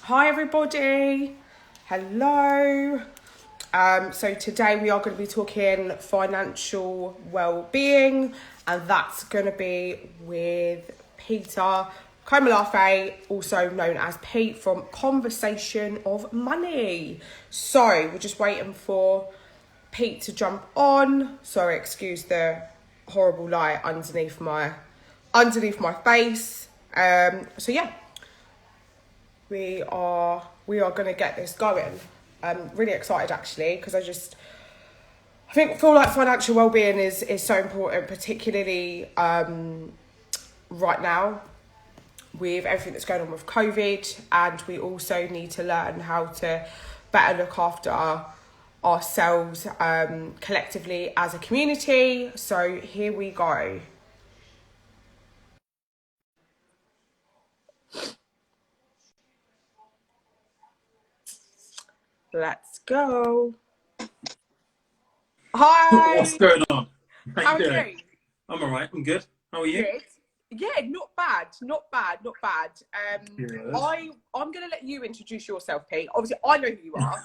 Hi everybody, hello. So today we are going to be talking financial well-being, and that's going to be with Peter Komolafe, also known as Pete from Conversation of Money. So we're just waiting for Pete to jump on. Sorry, excuse the horrible light underneath my face. So yeah, we are going to get this going. I'm really excited actually because I feel like financial well-being is so important, particularly right now with everything that's going on with COVID, and we also need to learn how to better look after ourselves collectively as a community. So here we go. Let's go. What's Hi. going on? How How you are doing? you? I'm all right. I'm good. How are you? Good. Yeah, not bad, not bad, not bad. Good. I'm gonna let you introduce yourself, Pete. Obviously, I know who you are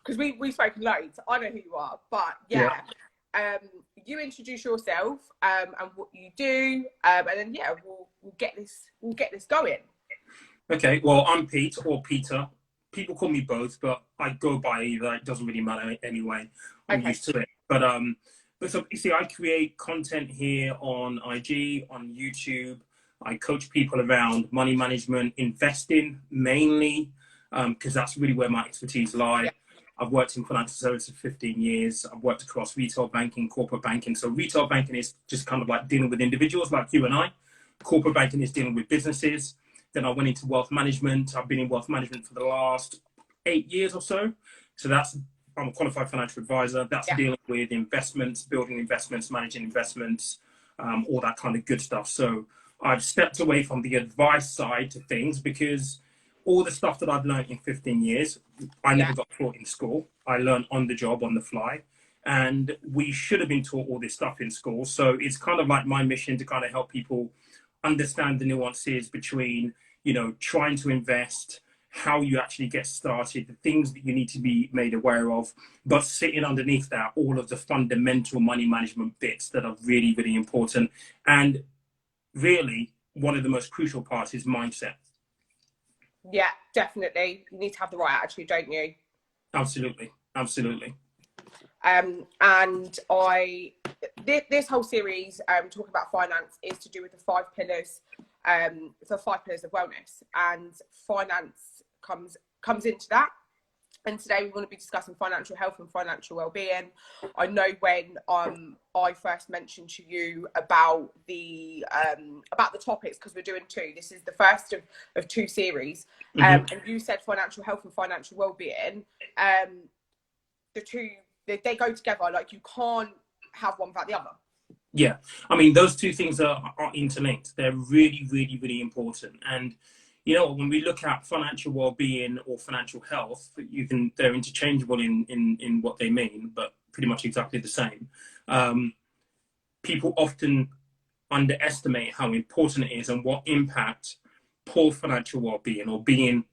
because we've spoken loads. I know who you are, but Yeah. yeah, you introduce yourself and what you do, and then yeah, we'll get this going. Okay. Well, I'm Pete or Peter. People call me both, but I go by either. It doesn't really matter anyway. I'm Okay. used to it. But so you see, I create content here on IG, on YouTube. I coach people around money management, investing mainly, because that's really where my expertise Yeah. lie. I've worked in financial services for 15 years. I've worked across retail banking, corporate banking. So retail banking is just kind of like dealing with individuals like you and I. Corporate banking is dealing with businesses. Then I went into wealth management. I've been in wealth management for the last 8 years or so. So I'm a qualified financial advisor. That's Yeah. dealing with investments, building investments, managing investments, all that kind of good stuff. So I've stepped away from the advice side to things because all the stuff that I've learned in 15 years, I Yeah. never got taught in school. I learned on the job, on the fly. And we should have been taught all this stuff in school. So it's kind of like my mission to kind of help people understand the nuances between, trying to invest, how you actually get started, the things that you need to be made aware of, but sitting underneath that, all of the fundamental money management bits that are really, really important. And really, one of the most crucial parts is mindset. Yeah, definitely. You need to have the right attitude, don't you? Absolutely. Absolutely. And this whole series talking about finance is to do with the 5 pillars of wellness, and finance comes into that. And today we want to be discussing financial health and financial well-being. I know when I first mentioned to you about the topics, because we're doing two. This is the first of two series, and you said financial health and financial well-being. The two, they go together. Like, you can't have one without the other. Yeah, I mean, those two things are interlinked. They're really, really, really important. And when we look at financial well-being or financial health, they're interchangeable in what they mean, but pretty much exactly the same. People often underestimate how important it is and what impact poor financial well-being or being,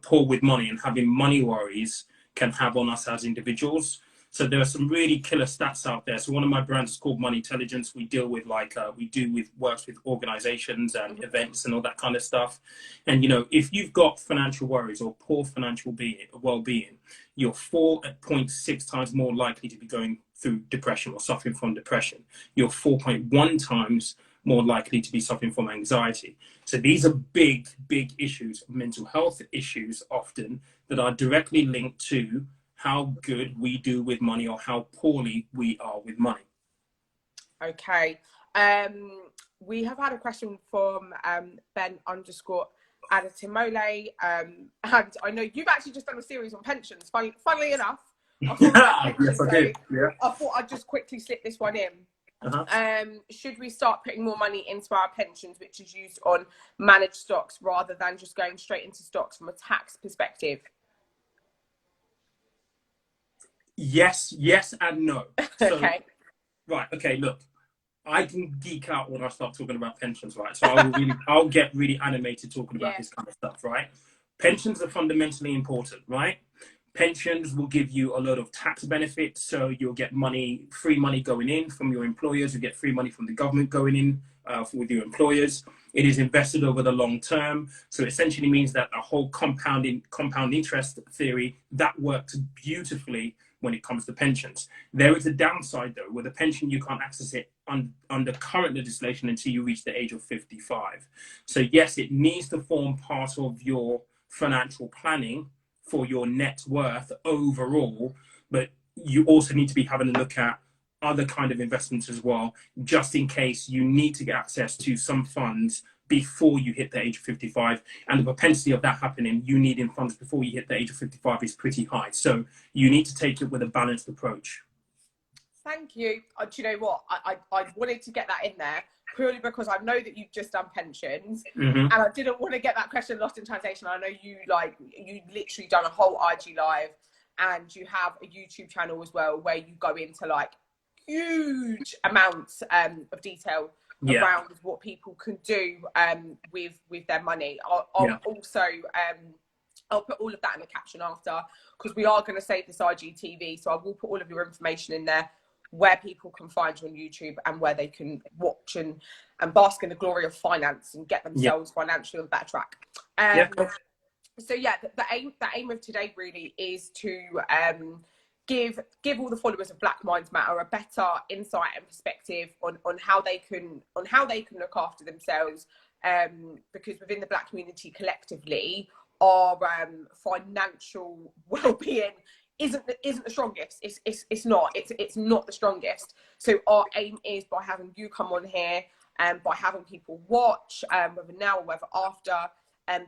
poor with money and having money worries can have on us as individuals. So there are some really killer stats out there. So one of my brands is called Money Intelligence. We deal with works with organizations and events and all that kind of stuff. And if you've got financial worries or poor financial well-being, you're 4.6 times more likely to be going through depression or suffering from depression. You're 4.1 times more likely to be suffering from anxiety. So these are big, big issues, mental health issues often, that are directly linked to how good we do with money or how poorly we are with money. Okay. We have had a question from Ben underscore Adatimole. And I know you've actually just done a series on pensions. Funnily enough, I thought about pensions, Yes, I so did. Yeah. I thought I'd just quickly slip this one in. Uh-huh. Should we start putting more money into our pensions, which is used on managed stocks, rather than just going straight into stocks from a tax perspective? Yes, and no. So, Okay. right, okay, look, I can geek out when I start talking about pensions, right? So I'll get really animated talking about Yeah. this kind of stuff, right? Pensions are fundamentally important, right? Pensions will give you a lot of tax benefits. So you'll get money, free money going in from your employers. You get free money from the government going in with your employers. It is invested over the long term. So it essentially means that a whole compound interest theory, that works beautifully when it comes to pensions. There is a downside though, with a pension, you can't access it under current legislation until you reach the age of 55. So yes, it needs to form part of your financial planning for your net worth overall, but you also need to be having a look at other kind of investments as well, just in case you need to get access to some funds before you hit the age of 55. And the propensity of that happening, you needing funds before you hit the age of 55 is pretty high. So you need to take it with a balanced approach. Thank you. Do you know what? I wanted to get that in there purely because I know that you've just done pensions, and I didn't want to get that question lost in translation. I know you literally done a whole IG live, and you have a YouTube channel as well where you go into like huge amounts of detail around what people can do with their money. I'll also I'll put all of that in the caption after, because we are going to save this IGTV, so I will put all of your information in there, where people can find you on YouTube and where they can watch and bask in the glory of finance and get themselves financially on the better track. So yeah, the aim of today really is to give all the followers of Black Minds Matter a better insight and perspective on how they can look after themselves, because within the Black community collectively, our financial well-being isn't the strongest. It's not the strongest. So our aim is, by having you come on here and by having people watch, whether now or whether after,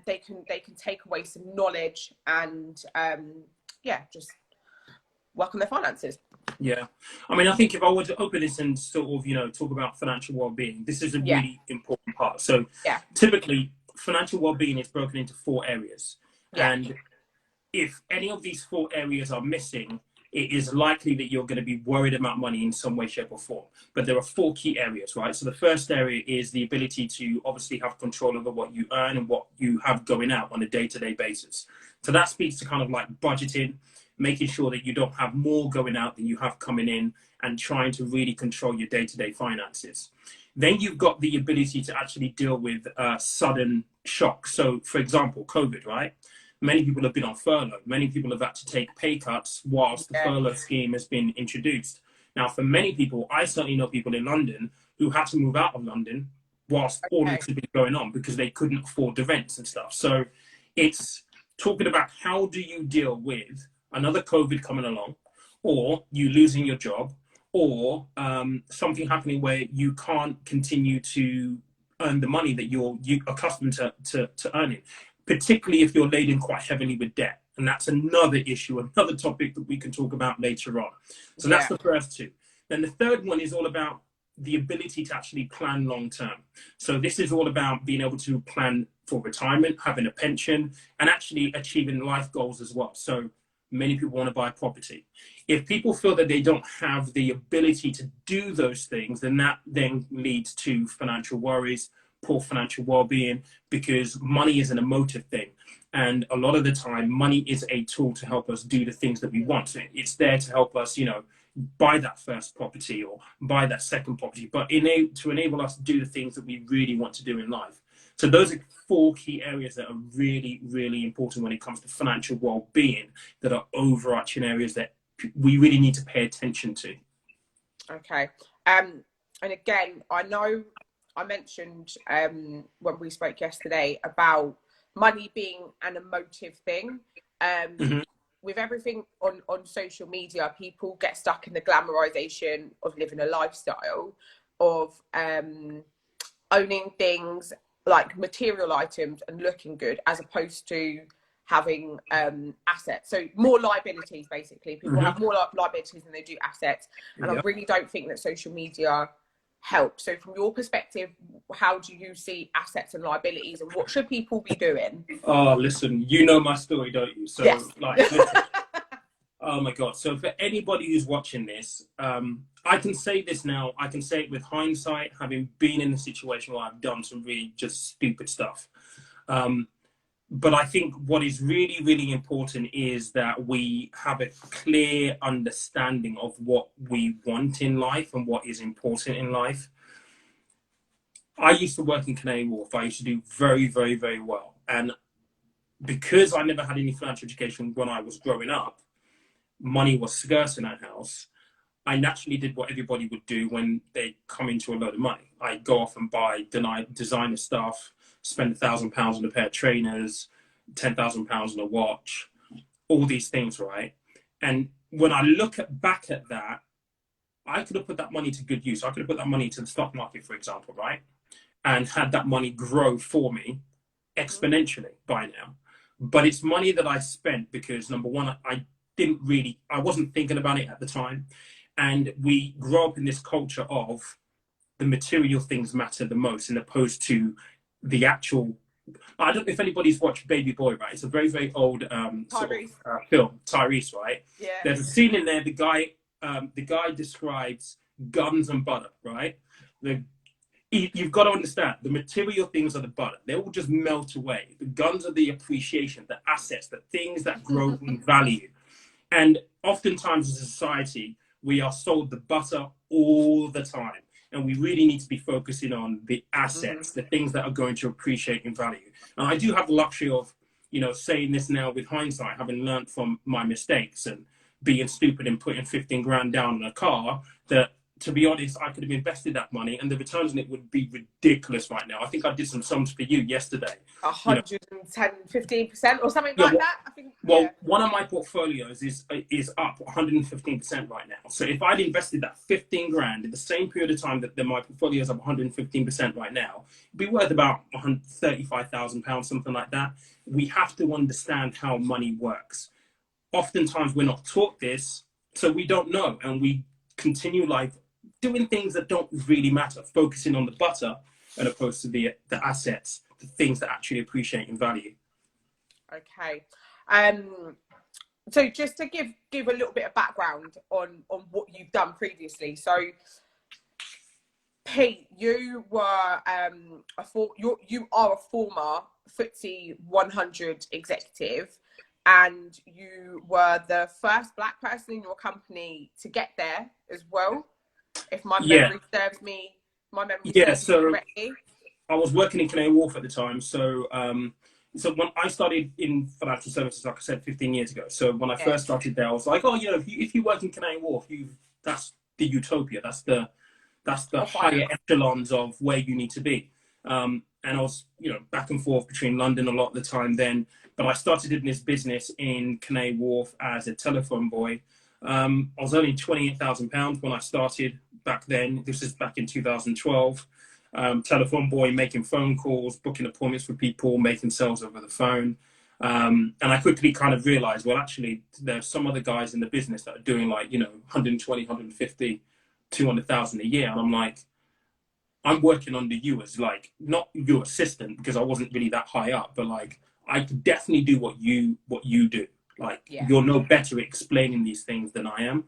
they can take away some knowledge and just work on their finances. Yeah, I mean, I think if I were to open this and sort of, talk about financial well-being, this is a really important part. So typically, financial well-being is broken into 4 areas. And if any of these 4 areas are missing, it is likely that you're going to be worried about money in some way, shape, or form. But there are 4 key areas, right? So the first area is the ability to obviously have control over what you earn and what you have going out on a day-to-day basis. So that speaks to kind of like budgeting, making sure that you don't have more going out than you have coming in, and trying to really control your day-to-day finances. Then you've got the ability to actually deal with sudden shocks. So for example, COVID, right? Many people have been on furlough. Many people have had to take pay cuts whilst the furlough scheme has been introduced. Now, for many people, I certainly know people in London who had to move out of London whilst all this had been going on because they couldn't afford the rents and stuff. So it's talking about how do you deal with another COVID coming along, or you losing your job, or something happening where you can't continue to earn the money that you're accustomed to earning, particularly if you're laden quite heavily with debt. And that's another issue, another topic that we can talk about later on. So that's the first 2. Then the third one is all about the ability to actually plan long term. So this is all about being able to plan for retirement, having a pension, and actually achieving life goals as well. So many people want to buy property. If people feel that they don't have the ability to do those things, then that then leads to financial worries, poor financial well-being, because money is an emotive thing. And a lot of the time, money is a tool to help us do the things that we want. So it's there to help us, buy that first property or buy that second property, but to enable us to do the things that we really want to do in life. So those are 4 key areas that are really, really important when it comes to financial well-being, that are overarching areas that we really need to pay attention to. Okay. And again, I know I mentioned when we spoke yesterday about money being an emotive thing. With everything on social media, people get stuck in the glamorization of living a lifestyle, of owning things like material items and looking good, as opposed to having assets. So more liabilities, basically. People have more liabilities than they do assets. And I really don't think that social media help. So from your perspective, how do you see assets and liabilities, and what should people be doing? Oh, listen, you know my story, don't you? So listen, oh my God. So for anybody who's watching this, I can say this now, I can say it with hindsight, having been in the situation where I've done some really just stupid stuff. But I think what is really, really important is that we have a clear understanding of what we want in life and what is important in life. I used to work in Canary Wharf. I used to do very, very, very well. And because I never had any financial education when I was growing up, money was scarce in our house. I naturally did what everybody would do when they come into a load of money. I'd go off and buy designer stuff, spend £1,000 on a pair of trainers, £10,000 on a watch, all these things, right? And when I look back at that, I could have put that money to good use. I could have put that money to the stock market, for example, right? And had that money grow for me exponentially by now. But it's money that I spent because, number one, I wasn't thinking about it at the time. And we grow up in this culture of the material things matter the most, as opposed to the actual. I don't know if anybody's watched Baby Boy, right? It's a very, very old film, Tyrese, right? Yeah. There's a scene in there. The guy describes guns and butter, right? You've got to understand, the material things are the butter. They will just melt away. The guns are the appreciation, the assets, the things that grow in value. And oftentimes as a society, we are sold the butter all the time. And we really need to be focusing on the assets, the things that are going to appreciate in value. And I do have the luxury of, saying this now with hindsight, having learned from my mistakes and being stupid and putting 15 grand down on a car, that, to be honest, I could have invested that money and the returns on it would be ridiculous right now. I think I did some sums for you yesterday. 110, 15% or something like that, I think. Well, one of my portfolios is up 115% right now. So if I'd invested that 15 grand in the same period of time that my portfolio is up 115% right now, it'd be worth about £35,000, something like that. We have to understand how money works. Oftentimes we're not taught this, so we don't know, and we continue life doing things that don't really matter, focusing on the butter as opposed to the assets, the things that actually appreciate in value. Okay. So just to give a little bit of background on what you've done previously. So Pete, you were you are a former FTSE 100 executive, and you were the first Black person in your company to get there as well, if my memory serves me correctly. I was working in Canary Wharf at the time, so when I started in financial services, like I said, 15 years ago. So when I first started there, I was like, if you work in Canary Wharf, that's the utopia. That's the higher echelons of where you need to be. And I was, back and forth between London a lot of the time then. But I started in this business in Canary Wharf as a telephone boy. I was earning £28,000 when I started back then. This is back in 2012. Telephone boy, making phone calls, booking appointments for people, making sales over the phone. And I quickly kind of realized, well, actually, there's some other guys in the business that are doing 120, 150, 200,000 a year. And I'm like, I'm working under you as not your assistant, because I wasn't really that high up, but I could definitely do what you do. You're no better at explaining these things than I am.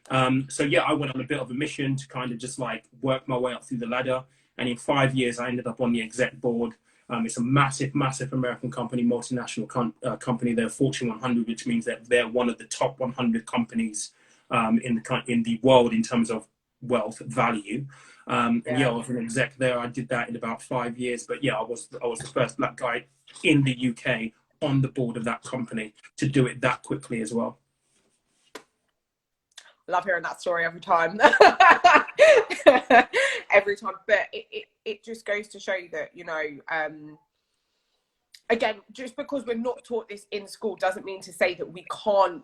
I went on a bit of a mission to kind of just work my way up through the ladder. And in 5 years, I ended up on the exec board. It's a massive, massive American company, multinational company. They're Fortune 100, which means that they're one of the top 100 companies in the world in terms of wealth value. I was an exec there. I did that in about 5 years. But I was the first Black guy in the UK on the board of that company to do it that quickly as well. Love hearing that story every time. Every time. But it just goes to show you that, again, just because we're not taught this in school doesn't mean to say that we can't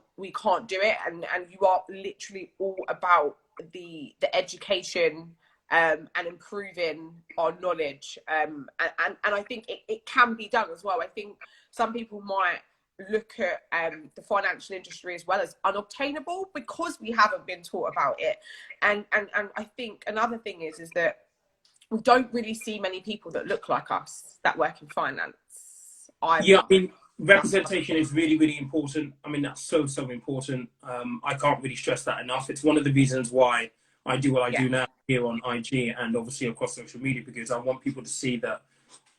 do it. And you are literally all about the education and improving our knowledge. And I think it can be done as well. I think some people might look at the financial industry as well as unobtainable because we haven't been taught about it. And I think another thing is that we don't really see many people that look like us that work in finance. Representation is really, really important. That's so important. I can't really stress that enough. It's one of the reasons why I do what I do now here on IG and obviously across social media, because I want people to see that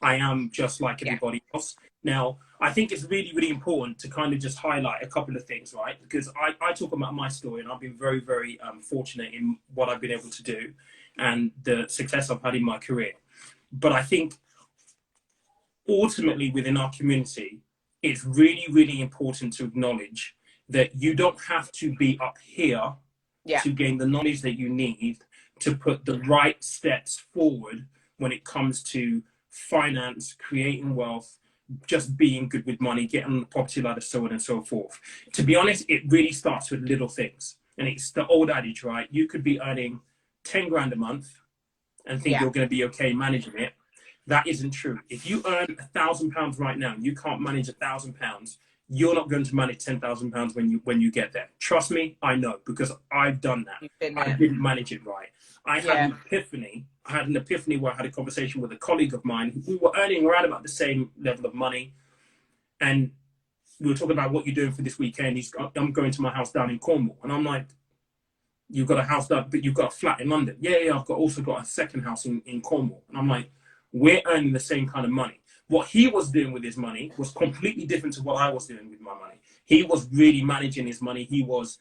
I am just like everybody else. Now, I think it's really, really important to kind of just highlight a couple of things, right? Because I talk about my story, and I've been very, very fortunate in what I've been able to do and the success I've had in my career. But I think ultimately within our community, it's really, really important to acknowledge that you don't have to be up here to gain the knowledge that you need to put the right steps forward when it comes to finance, creating wealth, just being good with money, getting on the property ladder, so on and so forth. To be honest, it really starts with little things. And it's the old adage, right? You could be earning 10 grand a month and think you're going to be okay managing it. That isn't true. If you earn £1,000 right now and you can't manage £1,000, you're not going to manage £10,000 when you get there. Trust me, I know, because I've done that. I didn't manage it right. I had an epiphany. I had an epiphany where I had a conversation with a colleague of mine. We were earning around about the same level of money, and we were talking about what you're doing for this weekend. I'm going to my house down in Cornwall, and I'm like, "You've got a house down, but you've got a flat in London." Yeah. I've also got a second house in Cornwall, and I'm like, we're earning the same kind of money. What he was doing with his money was completely different to what I was doing with my money. He was really managing his money. He was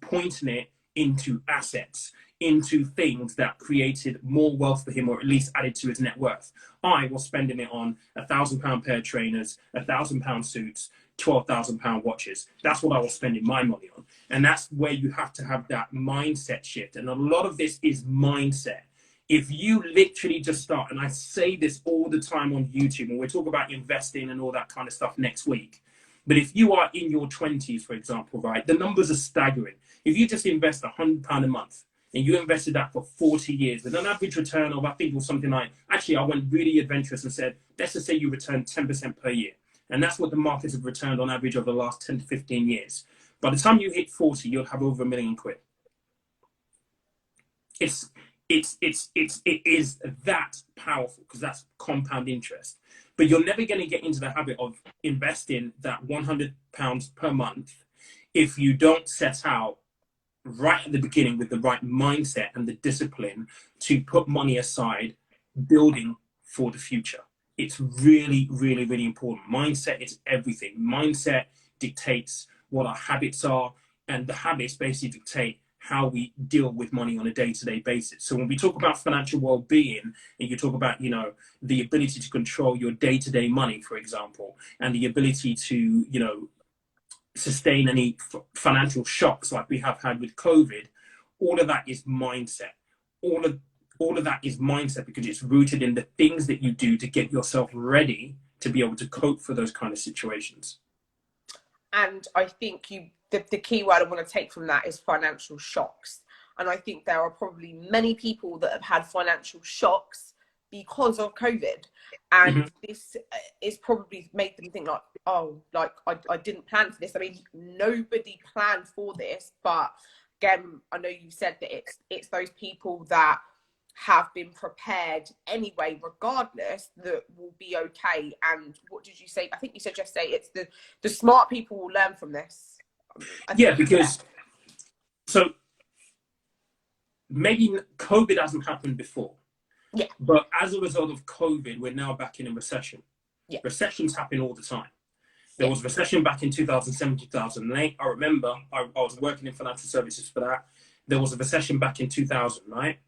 pointing it into assets, into things that created more wealth for him, or at least added to his net worth. I was spending it on £1,000 pair of trainers, £1,000 suits, £12,000 watches. That's what I was spending my money on. And that's where you have to have that mindset shift. And a lot of this is mindset. If you literally just start, and I say this all the time on YouTube, and we'll talk about investing and all that kind of stuff next week, but if you are in your 20s, for example, right, the numbers are staggering. If you just invest £100 a month, and you invested that for 40 years, with an average return of, I think it was something like, actually, I went really adventurous and said, let's just say you return 10% per year. And that's what the markets have returned on average over the last 10 to 15 years. By the time you hit 40, you'll have over £1 million. It is that powerful, because that's compound interest. But you're never going to get into the habit of investing that £100 per month if you don't set out right at the beginning with the right mindset and the discipline to put money aside, building for the future. It's really, really, really important. Mindset is everything. Mindset dictates what our habits are, and the habits basically dictate how we deal with money on a day-to-day basis. So when we talk about financial well-being, and you talk about, the ability to control your day-to-day money, for example, and the ability to, sustain any financial shocks like we have had with COVID, all of that is mindset. All of that is mindset, because it's rooted in the things that you do to get yourself ready to be able to cope for those kind of situations. And I think the key word I want to take from that is financial shocks. And I think there are probably many people that have had financial shocks because of COVID. And this is probably made them think like, oh, like I didn't plan for this. I mean, nobody planned for this. But again, I know you said that it's those people that have been prepared anyway, regardless, that will be okay. And what did you say? I think you said yesterday, it's the smart people will learn from this. So maybe COVID hasn't happened before. Yeah. But as a result of COVID, we're now back in a recession. Yeah. Recessions happen all the time. There was a recession back in 2007, 2008. I remember I was working in financial services for that. There was a recession back in 2000, right?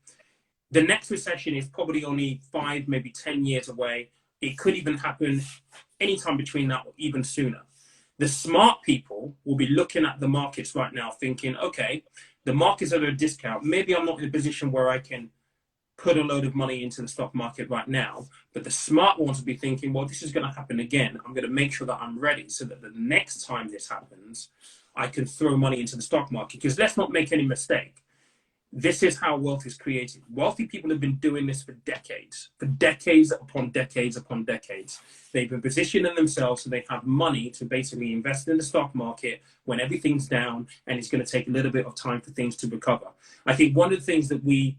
The next recession is probably only 5, maybe 10 years away. It could even happen anytime between that or even sooner. The smart people will be looking at the markets right now thinking, okay, the market's at a discount. Maybe I'm not in a position where I can put a load of money into the stock market right now. But the smart ones will be thinking, well, this is going to happen again. I'm going to make sure that I'm ready so that the next time this happens, I can throw money into the stock market. Because let's not make any mistake. This is how wealth is created. Wealthy people have been doing this for decades upon decades upon decades. They've been positioning themselves so they have money to basically invest in the stock market when everything's down, and it's going to take a little bit of time for things to recover. I think one of the things that we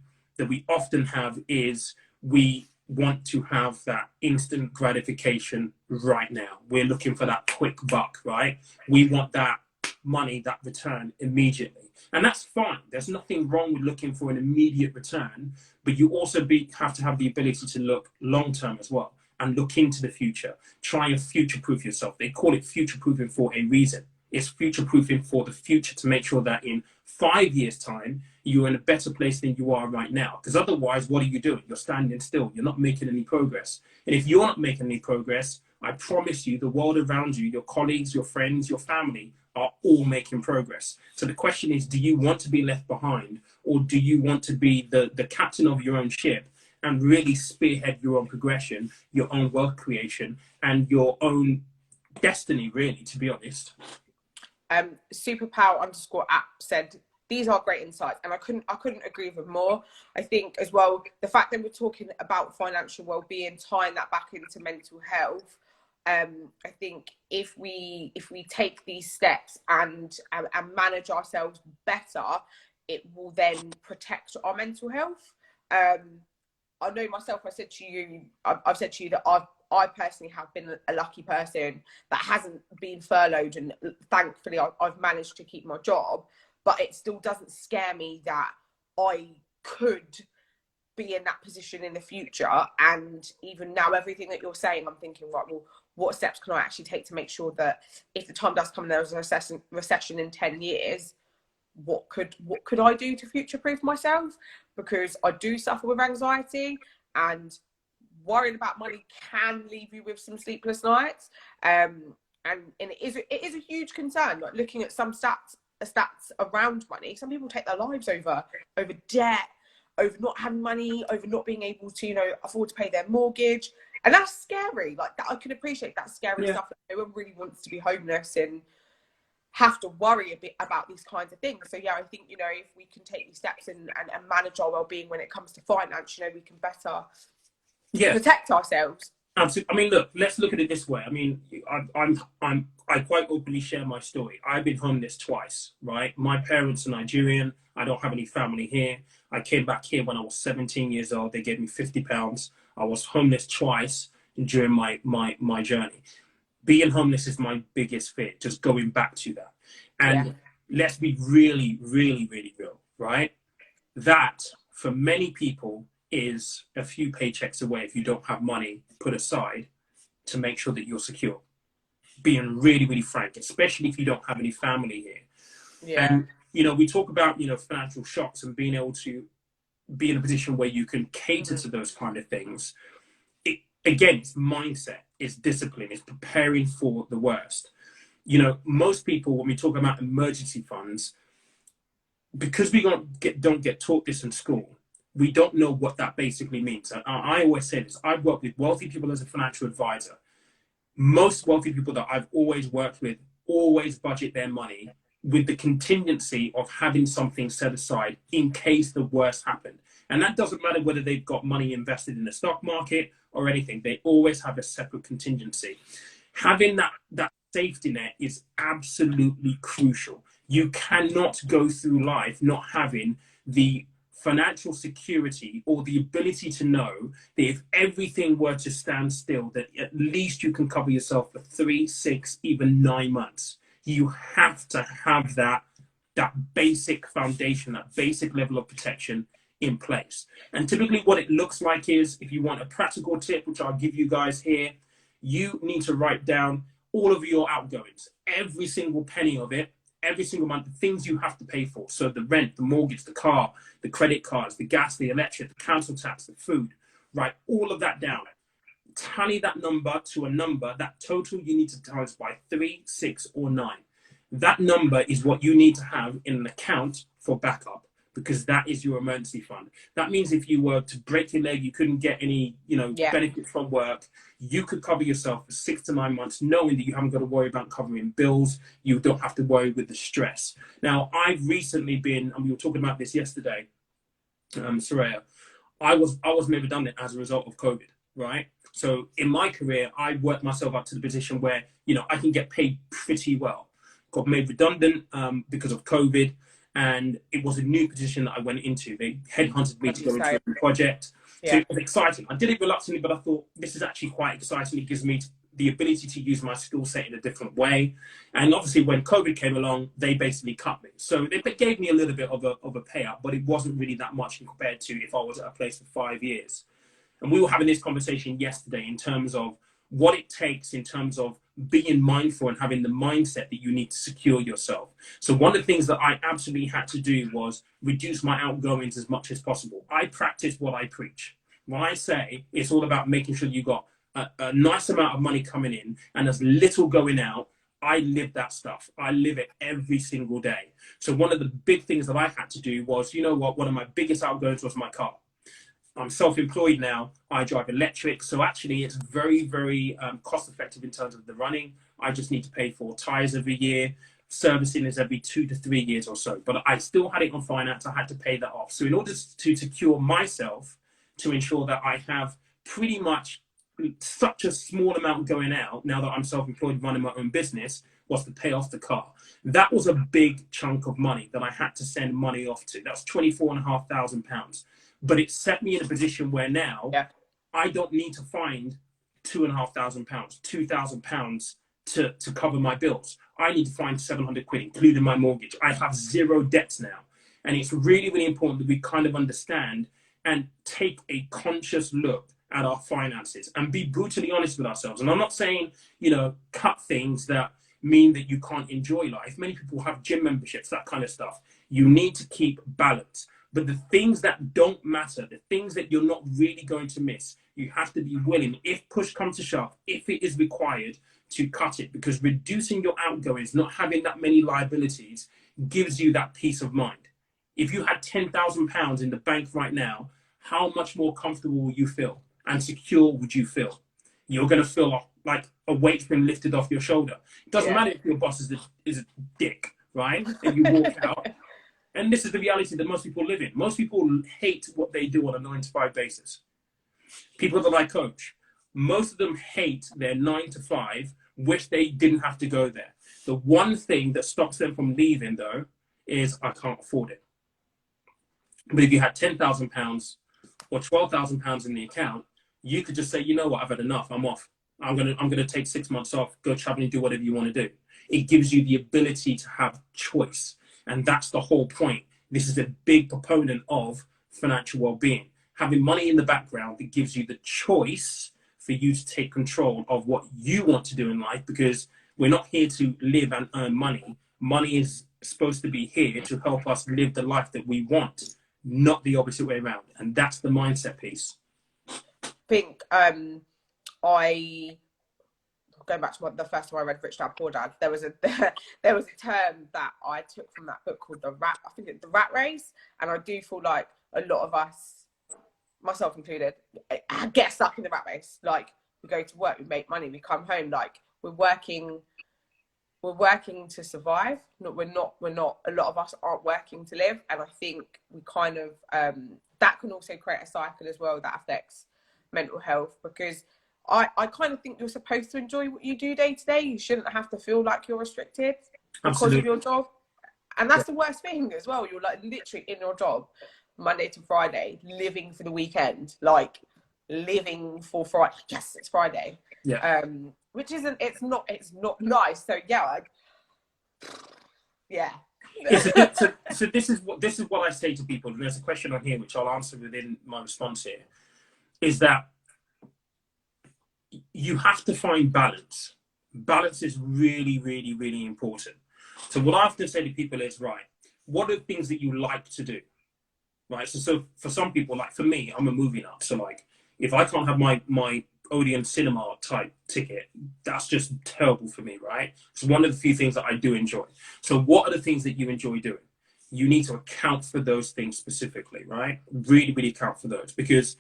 often have is we want to have that instant gratification right now. We're looking for that quick buck, right? We want that money, that return immediately. And that's fine. There's nothing wrong with looking for an immediate return, but you also have to have the ability to look long-term as well. and look into the future. Try and future-proof yourself. They call it future-proofing for a reason. It's future-proofing for the future to make sure that in 5 years' time, you're in a better place than you are right now. Because otherwise, what are you doing? You're standing still. You're not making any progress. And if you're not making any progress, I promise you, the world around you, your colleagues, your friends, your family, are all making progress. So the question is, do you want to be left behind, or do you want to be the captain of your own ship and really spearhead your own progression, your own wealth creation, and your own destiny, really, to be honest? Superpower_app said, these are great insights, and I couldn't agree with more. I think as well, the fact that we're talking about financial well-being, tying that back into mental health, I think if we take these steps and manage ourselves better, it will then protect our mental health. I know myself, I've said to you that I personally have been a lucky person that hasn't been furloughed, and thankfully I've managed to keep my job, but it still doesn't scare me that I could be in that position in the future. And even now, everything that you're saying, I'm thinking, right, well, what steps can I actually take to make sure that if the time does come and there's a recession in 10 years, what could I do to future-proof myself? Because I do suffer with anxiety, and worrying about money can leave you with some sleepless nights. And it is a huge concern. Like, looking at some stats around money, some people take their lives over debt, over not having money, over not being able to, afford to pay their mortgage. And that's scary. Like, that, I can appreciate that scary stuff. No one really wants to be homeless and have to worry a bit about these kinds of things. So yeah, I think, if we can take these steps and manage our well-being when it comes to finance, we can better protect ourselves. Absolutely. I mean, look, let's look at it this way. I mean, I quite openly share my story. I've been homeless twice, right? My parents are Nigerian. I don't have any family here. I came back here when I was 17 years old. They gave me £50. I was homeless twice during my journey. Being homeless is my biggest fear, just going back to that. And let's be really, really, really real, right? That, for many people, is a few paychecks away if you don't have money put aside to make sure that you're secure. Being really, really frank, especially if you don't have any family here. Yeah. And, we talk about, financial shocks and being able to be in a position where you can cater to those kind of things. Again, it's mindset, it's discipline, it's preparing for the worst. Most people, when we talk about emergency funds, because we don't get taught this in school, we don't know what that basically means. I always say this, I've worked with wealthy people as a financial advisor. Most wealthy people that I've always worked with always budget their money with the contingency of having something set aside in case the worst happened. And that doesn't matter whether they've got money invested in the stock market or anything. They always have a separate contingency. Having that safety net is absolutely crucial. You cannot go through life not having the financial security or the ability to know that if everything were to stand still, that at least you can cover yourself for 3, 6, even 9 months. You have to have that basic foundation, that basic level of protection in place. And typically what it looks like is, if you want a practical tip, which I'll give you guys here, you need to write down all of your outgoings, every single penny of it, every single month, the things you have to pay for. So the rent, the mortgage, the car, the credit cards, the gas, the electric, the council tax, the food, write all of that down. Tally that number to a number, that total you need to times by 3, 6, or 9. That number is what you need to have in an account for backup, because that is your emergency fund. That means if you were to break your leg, you couldn't get any, benefit from work, you could cover yourself for 6 to 9 months, knowing that you haven't got to worry about covering bills. You don't have to worry with the stress. Now, I've recently been, and we were talking about this yesterday, Soraya, I was made redundant as a result of COVID, right? So in my career, I worked myself up to the position where, I can get paid pretty well. Got made redundant because of COVID. And it was a new position that I went into. They headhunted me to go into a project. So it was exciting. I did it reluctantly, but I thought this is actually quite exciting. It gives me the ability to use my skill set in a different way. And obviously when COVID came along, they basically cut me. So they gave me a little bit of a payout, but it wasn't really that much compared to if I was at a place for 5 years. And we were having this conversation yesterday in terms of what it takes in terms of being mindful and having the mindset that you need to secure yourself. So one of the things that I absolutely had to do was reduce my outgoings as much as possible. I practice what I preach. When I say it's all about making sure you got a nice amount of money coming in and as little going out, I live that stuff. I live it every single day. So one of the big things that I had to do was, you know what, one of my biggest outgoings was my car. I'm self-employed now. I drive electric. So actually it's very, very cost effective in terms of the running. I just need to pay for tires every year. Servicing is every 2 to 3 years or so. But I still had it on finance. I had to pay that off. So in order to secure myself, to ensure that I have pretty much such a small amount going out, now that I'm self-employed running my own business, was to pay off the car. That was a big chunk of money that I had to send money off to. That's £24,500. But it set me in a position where now I don't need to find £2,500, £2,000 to cover my bills. I need to find 700 quid, including my mortgage. I have zero debts now. And it's really, really important that we kind of understand and take a conscious look at our finances and be brutally honest with ourselves. And I'm not saying, you know, cut things that mean that you can't enjoy life. Many people have gym memberships, that kind of stuff. You need to keep balance. But the things that don't matter, the things that you're not really going to miss, you have to be willing, if push comes to shove, if it is required, to cut it. Because reducing your outgoings, not having that many liabilities, gives you that peace of mind. If you had £10,000 in the bank right now, how much more comfortable will you feel and secure would you feel? You're going to feel like a weight's been lifted off your shoulder. It doesn't matter if your boss is a dick, right? And you walk out. And this is the reality that most people live in. Most people hate what they do on a 9-to-5 basis. People that I coach, most of them hate their 9-to-5, wish they didn't have to go there. The one thing that stops them from leaving, though, is I can't afford it. But if you had £10,000 or £12,000 in the account, you could just say, you know what, I've had enough. I'm off. I'm gonna take 6 months off, go travel and do whatever you want to do. It gives you the ability to have choice. And that's the whole point. This is a big proponent of financial well-being. Having money in the background that gives you the choice for you to take control of what you want to do in life, because we're not here to live and earn money. Money is supposed to be here to help us live the life that we want, not the opposite way around. And that's the mindset piece. I think going back to the first time I read Rich Dad Poor Dad, there was a term that I took from that book called the rat race, and I do feel like a lot of us, myself included, get stuck in the rat race. Like, we go to work, we make money, we come home, like we're working to survive. A lot of us aren't working to live, and I think we kind of that can also create a cycle as well that affects mental health, because I kind of think you're supposed to enjoy what you do day to day. You shouldn't have to feel like you're restricted because of your job. And that's the worst thing as well. You're like literally in your job Monday to Friday, living for the weekend, like living for Friday. Yes, it's Friday. Yeah. Which isn't, it's not nice. So yeah. So this is what I say to people, and there's a question on here which I'll answer within my response here, is that you have to find balance. Balance is really, really, really important. So what I often say to people is, right, what are the things that you like to do? Right. So for some people, like for me, I'm a movie nut. So like, if I can't have my Odeon cinema type ticket, that's just terrible for me, right? It's one of the few things that I do enjoy. So what are the things that you enjoy doing? You need to account for those things specifically, right? Really, really account for those, because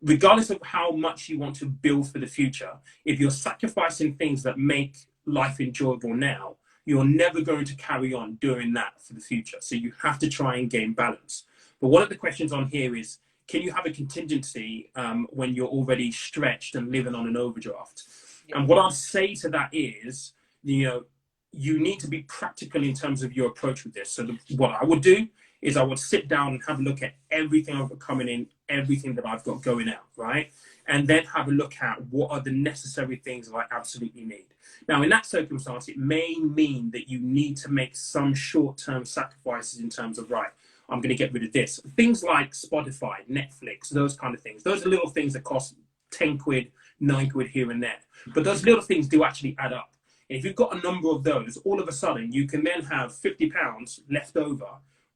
regardless of how much you want to build for the future, if you're sacrificing things that make life enjoyable now, you're never going to carry on doing that for the future. So you have to try and gain balance. But one of the questions on here is, can you have a contingency when you're already stretched and living on an overdraft? Yeah. And what I'll say to that is, you need to be practical in terms of your approach with this. So what I would do is I would sit down and have a look at everything I've got coming in, everything that I've got going out, right? And then have a look at what are the necessary things that I absolutely need. Now, in that circumstance, it may mean that you need to make some short-term sacrifices in terms of, right, I'm going to get rid of this. Things like Spotify, Netflix, those kind of things. Those are little things that cost 10 quid, 9 quid here and there. But those little things do actually add up. And if you've got a number of those, all of a sudden you can then have £50 left over,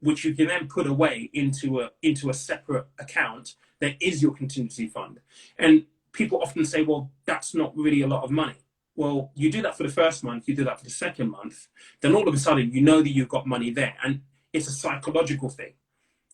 which you can then put away into a separate account that is your contingency fund. And people often say, well, that's not really a lot of money. Well, you do that for the first month, you do that for the second month, then all of a sudden you know that you've got money there. And it's a psychological thing.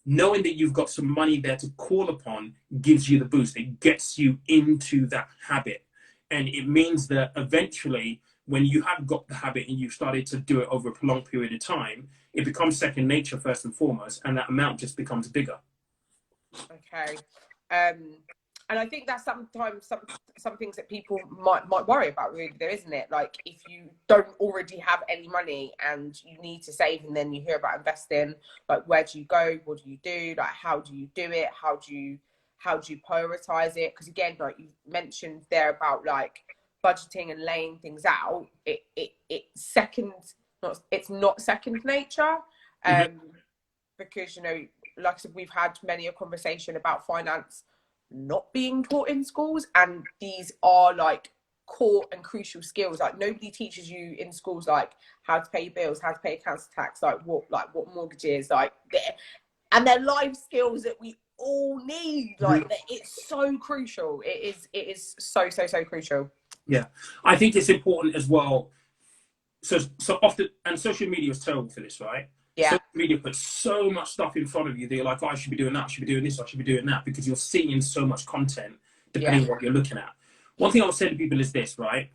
Knowing that you've got some money there to call upon gives you the boost. It gets you into that habit. And it means that eventually, when you have got the habit and you've started to do it over a prolonged period of time, it becomes second nature first and foremost, and that amount just becomes bigger. Okay. And I think that's sometimes some things that people might worry about, really, there, isn't it? Like, if you don't already have any money and you need to save, and then you hear about investing, like, where do you go? What do you do? Like, how do you do it? How do you prioritize it? Because again, like you mentioned there about like budgeting and laying things out, it's not second nature. Because, you know, like I said, we've had many a conversation about finance not being taught in schools, and these are like core and crucial skills. Like, nobody teaches you in schools like how to pay your bills, how to pay council tax, like what mortgages, like, and they're life skills that we all need. Like, it's so crucial. It is so crucial. Yeah, I think it's important as well. So often, and social media is terrible for this, right? Yeah. Social media puts so much stuff in front of you that you're like, oh, I should be doing that, I should be doing this, I should be doing that, because you're seeing so much content depending on what you're looking at. One thing I would say to people is this, right?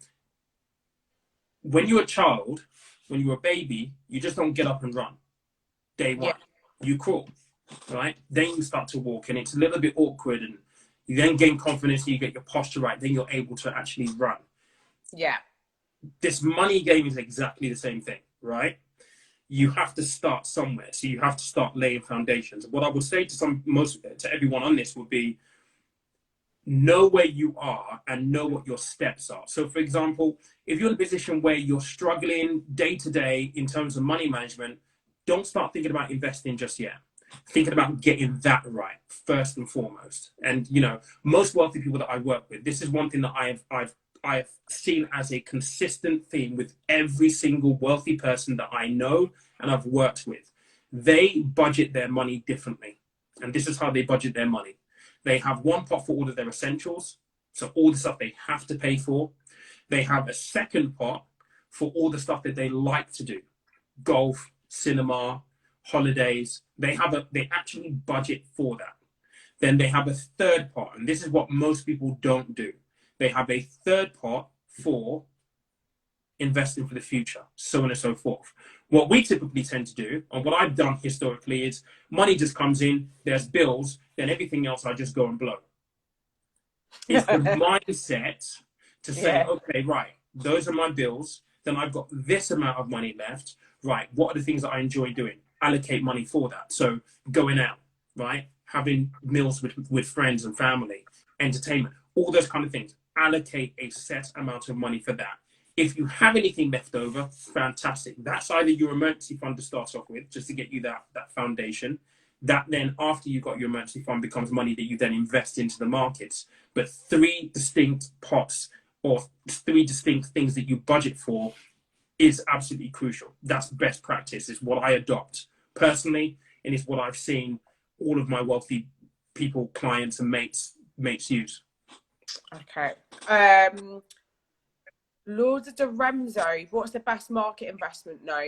When you're a child, when you're a baby, you just don't get up and run. Day one. You crawl, right? Then you start to walk, and it's a little bit awkward, and you then gain confidence, you get your posture right, then you're able to actually run. Yeah. This money game is exactly the same thing, right? You have to start somewhere. So you have to start laying foundations. What I would say to everyone on this would be, know where you are and know what your steps are. So for example, if you're in a position where you're struggling day to day in terms of money management, don't start thinking about investing just yet. Thinking about getting that right first and foremost. And, you know, most wealthy people that I work with, this is one thing that I've seen as a consistent theme with every single wealthy person that I know and I've worked with. They budget their money differently. And this is how they budget their money. They have one pot for all of their essentials, so all the stuff they have to pay for. They have a second pot for all the stuff that they like to do. Golf, cinema, holidays. They actually budget for that. Then they have a third pot, and this is what most people don't do. They have a third pot for investing for the future, so on and so forth. What we typically tend to do, and what I've done historically, is money just comes in, there's bills, then everything else I just go and blow. It's the mindset to say, okay, right, those are my bills, then I've got this amount of money left, right, what are the things that I enjoy doing? Allocate money for that. So going out, right, having meals with friends and family, entertainment, all those kind of things. Allocate a set amount of money for that. If you have anything left over, fantastic. That's either your emergency fund to start off with, just to get you that foundation. That then, after you've got your emergency fund, becomes money that you then invest into the markets. But 3 distinct pots or 3 distinct things that you budget for is absolutely crucial. That's best practice. It's what I adopt personally, and it's what I've seen all of my wealthy people, clients and mates use. Okay. Lord of the Remzo, what's the best market investment? No.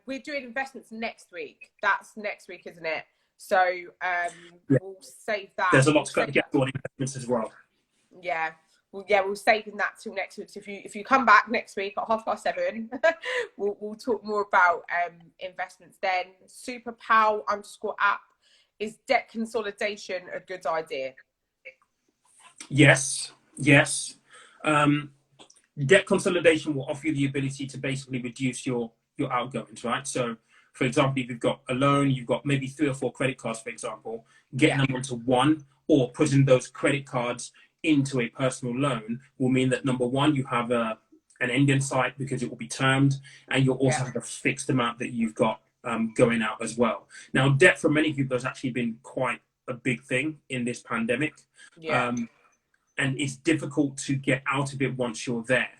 We're doing investments next week. That's next week, isn't it? So we'll save that. There's a lot to get on investments as well. Yeah. We're saving that till next week. So if you come back next week at 7:30, we'll talk more about investments then. SuperPal_app, is debt consolidation a good idea? Yes. Debt consolidation will offer you the ability to basically reduce your outgoings, right? So, for example, if you've got a loan, you've got maybe 3 or 4 credit cards, for example, getting them onto one or putting those credit cards into a personal loan will mean that, number one, you have an end in sight because it will be termed, and you'll also have a fixed amount that you've got going out as well. Now, debt for many people has actually been quite a big thing in this pandemic. Yeah. And it's difficult to get out of it once you're there.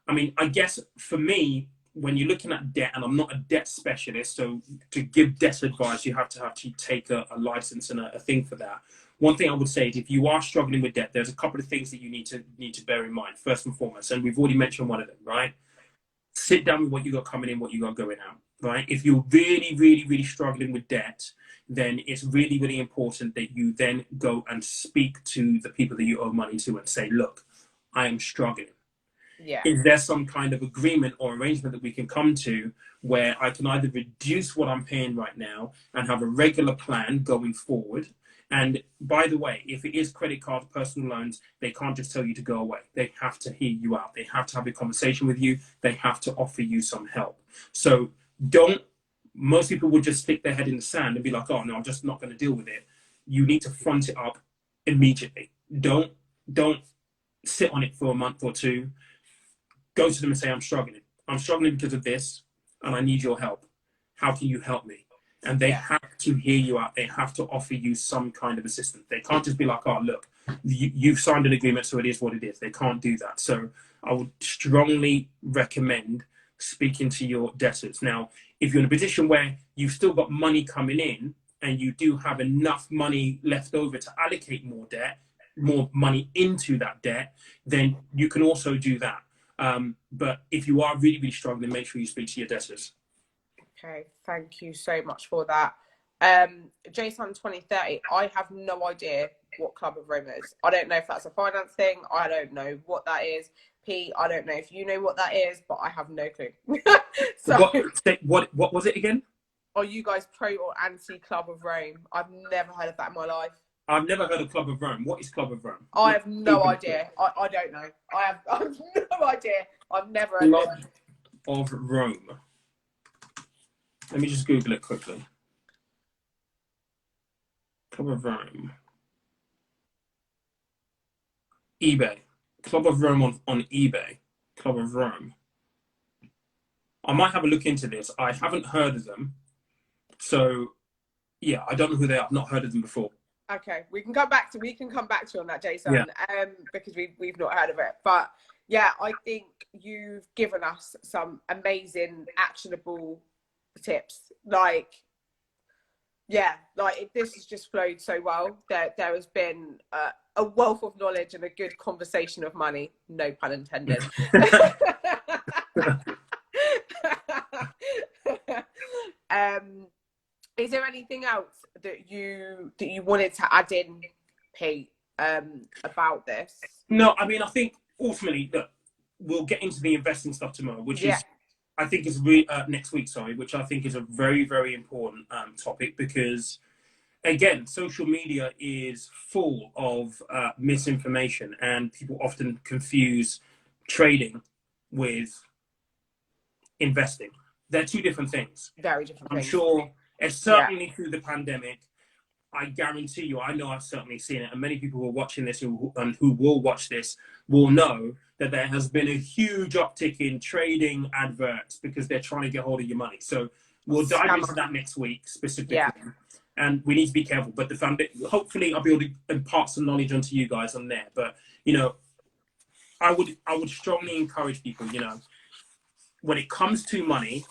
I mean, I guess for me, when you're looking at debt, and I'm not a debt specialist, so to give debt advice, you have to actually take a license and a thing for that. One thing I would say is if you are struggling with debt, there's a couple of things that you need to bear in mind, first and foremost, and we've already mentioned one of them, right? Sit down with what you got coming in, what you got going out, right? If you're really, really, really struggling with debt, then it's really, really important that you then go and speak to the people that you owe money to and say, look, I am struggling. Yeah. Is there some kind of agreement or arrangement that we can come to where I can either reduce what I'm paying right now and have a regular plan going forward? And by the way, if it is credit cards, personal loans, they can't just tell you to go away. They have to hear you out. They have to have a conversation with you. They have to offer you some help. So most people would just stick their head in the sand and be like, oh no, I'm just not going to deal with it. You need to front it up immediately. Don't sit on it for a month or two. Go to them and say, I'm struggling. I'm struggling because of this, and I need your help. How can you help me? And they have to hear you out. They have to offer you some kind of assistance. They can't just be like, oh, look, you've signed an agreement, so it is what it is. They can't do that. So I would strongly recommend speaking to your debtors. Now, if you're in a position where you've still got money coming in and you do have enough money left over to allocate more money into that debt, then you can also do that. But if you are really, really struggling, make sure you speak to your debtors. Okay, thank you so much for that. Jason 2030, I have no idea what Club of Rome is. I don't know if that's a finance thing. I don't know what that is. Pete, I don't know if you know what that is, but I have no clue. So, what was it again? Are you guys pro or anti Club of Rome? I've never heard of that in my life. I've never heard of Club of Rome. What is Club of Rome? I have no idea. I don't know. I have no idea. I've never heard of it. Club of Rome. Let me just Google it quickly. Club of Rome. eBay. Club of Rome on eBay. Club of Rome. I might have a look into this. I haven't heard of them. So, yeah, I don't know who they are. I've not heard of them before. Okay, we can come back to you on that, Jason, because we've not heard of it. But yeah, I think you've given us some amazing, actionable tips. This has just flowed so well. There has been a wealth of knowledge and a good conversation of money. No pun intended. Is there anything else that you wanted to add in, Pete, about this? No, I mean, I think ultimately, look, we'll get into the investing stuff tomorrow, which is, I think is next week, sorry, which I think is a very, very important topic because, again, social media is full of misinformation and people often confuse trading with investing. They're two different things. Very different things. I'm sure, certainly through the pandemic, I guarantee you, I know I've certainly seen it, and many people who are watching this who will watch this will know that there has been a huge uptick in trading adverts because they're trying to get hold of your money. So we'll dive into that next week specifically, and we need to be careful. But hopefully I'll be able to impart some knowledge onto you guys on there. But I would strongly encourage people. When it comes to money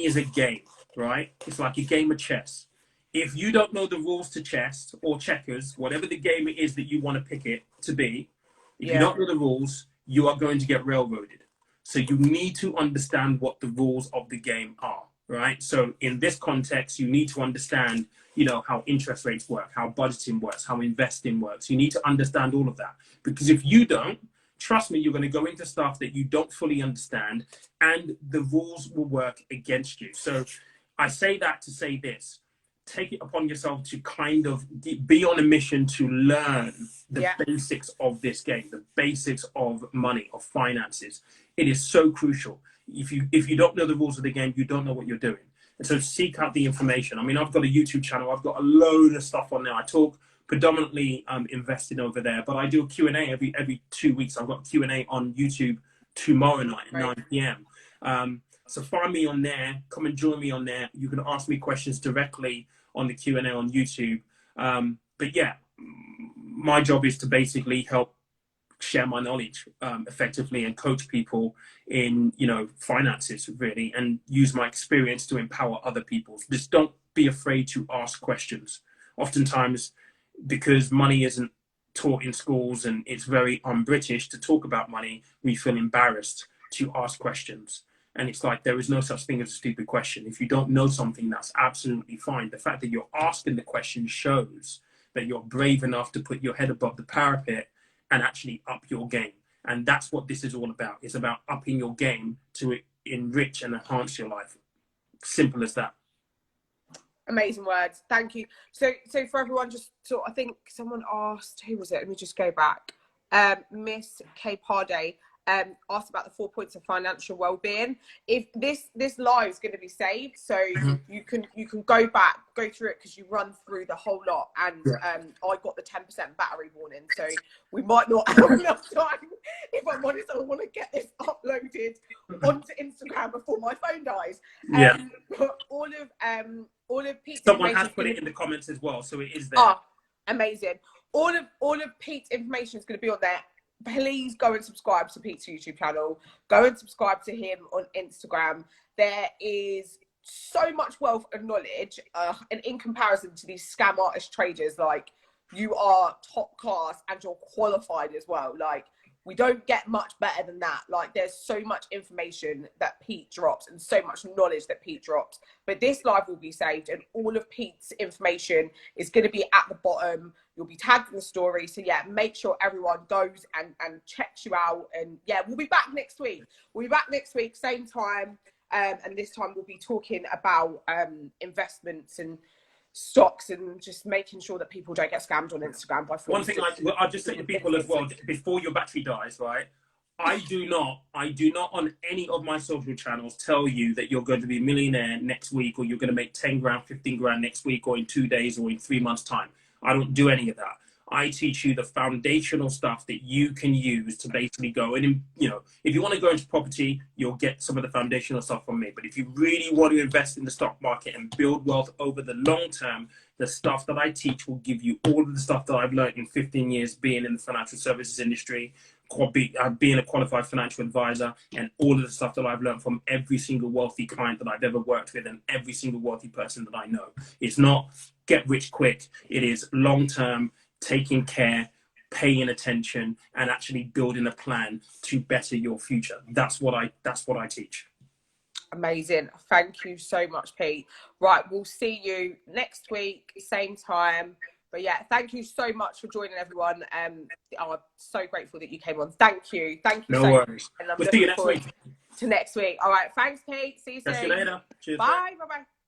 is a game, right? It's like a game of chess. If you don't know the rules to chess or checkers, whatever the game it is that you want to pick it to be, if you don't know the rules, you are going to get railroaded. So you need to understand what the rules of the game are, right? So in this context, you need to understand, how interest rates work, how budgeting works, how investing works. You need to understand all of that. Because if you don't, trust me, you're going to go into stuff that you don't fully understand, and the rules will work against you. So I say that to say this. Take it upon yourself to kind of be on a mission to learn the basics of this game, the basics of money, of finances. It is so crucial. If you don't know the rules of the game, you don't know what you're doing. And so seek out the information. I mean, I've got a YouTube channel. I've got a load of stuff on there. I talk predominantly investing over there, but I do a Q&A every 2 weeks. I've got a Q&A on YouTube tomorrow night at 9 p.m. So find me on there. Come and join me on there. You can ask me questions directly on the Q&A on YouTube. But yeah, my job is to basically help share my knowledge effectively and coach people in, you know, finances really, and use my experience to empower other people. Just don't be afraid to ask questions. Oftentimes, because money isn't taught in schools and it's very un-British to talk about money, we feel embarrassed to ask questions. And it's like, there is no such thing as a stupid question. If you don't know something, that's absolutely fine. The fact that you're asking the question shows that you're brave enough to put your head above the parapet and actually up your game. And that's what this is all about. It's about upping your game to enrich and enhance your life. Simple as that. Amazing words. Thank you. So for everyone, just sort, I think someone asked, who was it? Let me just go back. Miss K Parday asked about the 4 points of financial well-being. If this live is going to be saved, so you can go back, go through it, because you run through the whole lot. And I got the 10% battery warning, so we might not have enough time. If I'm honest, I want to get this uploaded onto Instagram before my phone dies. But all of Pete's someone has put it in the comments as well, so it is there. Oh, amazing. All of Pete's information is going to be on there. Please go and subscribe to Pete's YouTube channel. Go and subscribe to him on Instagram. There is so much wealth and knowledge, and in comparison to these scam artist traders, like, you are top class and you're qualified as well. Like, we don't get much better than that. Like, there's so much information that Pete drops and so much knowledge that Pete drops. But this live will be saved, and all of Pete's information is going to be at the bottom. You'll be tagged in the story. So yeah, make sure everyone goes and checks you out. And yeah, we'll be back next week. We'll be back next week, same time. And this time we'll be talking about investments and stocks, and just making sure that people don't get scammed on Instagram by fraud. One thing I'll just say to people as well, before your battery dies, right? I do not on any of my social channels tell you that you're going to be a millionaire next week, or you're going to make 10 grand, 15 grand next week, or in 2 days, or in 3 months' time. I don't do any of that. I teach you the foundational stuff that you can use to basically go in. You know, if you want to go into property, you'll get some of the foundational stuff from me. But if you really want to invest in the stock market and build wealth over the long term, the stuff that I teach will give you all of the stuff that I've learned in 15 years being in the financial services industry, being a qualified financial advisor, and all of the stuff that I've learned from every single wealthy client that I've ever worked with and every single wealthy person that I know. It's not get rich quick. It is long term, taking care, paying attention, and actually building a plan to better your future. That's what I teach. Amazing. Thank you so much, Pete. Right, we'll see you next week, same time. But yeah, thank you so much for joining, everyone. I'm so grateful that you came on. Thank you. Thank you. No so worries. much. And I'm we'll see you next week. to next week. All right. Thanks, Pete. See you soon. See you later. Cheers. Bye. Bye-bye.